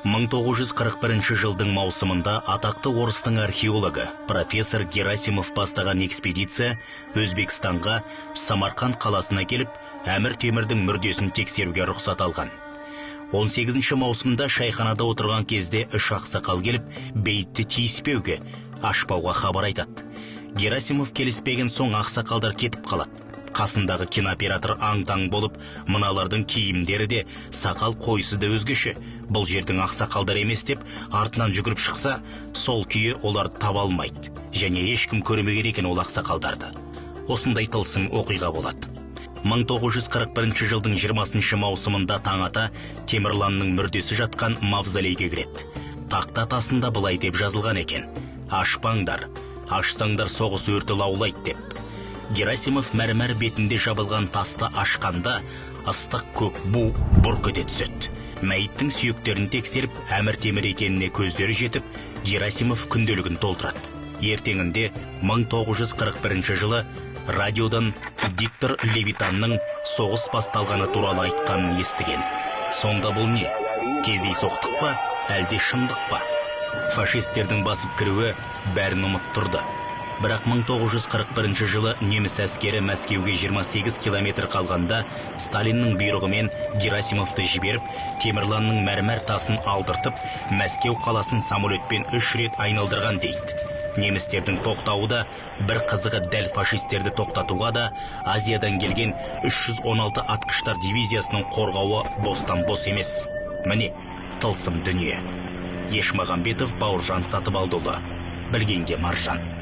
1941 жылдың маусымында атақты орыстың археологы профессор Герасимов бастаған экспедиция Өзбекстанға Самарқанд қаласына келіп, Әмір Темірдің мүрдесін тексеруге рұқсат алған. 18 маусымда шайханада отырған кезде үш ақсақал келіп, бейітті тиіспеуге, ашпауға хабар айтады. Герасимов келіспеген соң ақсақалдар кетіп қалады. Қасындағы кинооператор аң-таң болып, мыналардың киімдері де, сақал қойсы да өзгеше. Бұл жердің ақсақалдар емес деп, артынан жүгіріп шықса, сол күйі олар таба алмайды. Және ешкім көрмеген екен ол ақсақалдарды. Осындай тылсым оқиға болады. 1941 жылдың 20 маусымында таң ата Темірланның мүрдесі жатқан мавзолейге кіреді. Тақта тасында былай деп жазылған екен: ашпаңдар, ашсаңдар соғыс өрті лаулайды деп. Герасимов мәрмәр бетінде жабылған тасты ашқанда, ыстық көк бу бұрқ ете түседі. Мәйіттің сүйектерін тексеріп, Әмір Темір екеніне көздері жетіп, Герасимов күнделігін толтырады. Ертеңінде 1941 жылы радиодан диктор Левитанның соғыс басталғаны туралы айтқанын естіген. Сонда бұл не? Кездейсоқтық па, әлде шындық па? Фашистердің басып кіруі бәрін ұмыттырды. Бірақ 1941 жылы неміс әскері Мәскеуге 28 километр қалғанда Сталиннің бұйрығымен Герасимовты жіберіп, Темірланның мәрмәр тасын алдыртып, Мәскеу қаласын самолетпен 3 рет айналдырған дейді. Немістердің тоқтауы да, бір қызығы дәл фашистерді тоқтатуға да Азиядан келген 316 атқыштар дивизиясының қорғауы бостан бос емес. Міне, тылсым дүние. Ешмағамбетов, Бауыржан Сатыбалдыұлы. Білгенге маржан.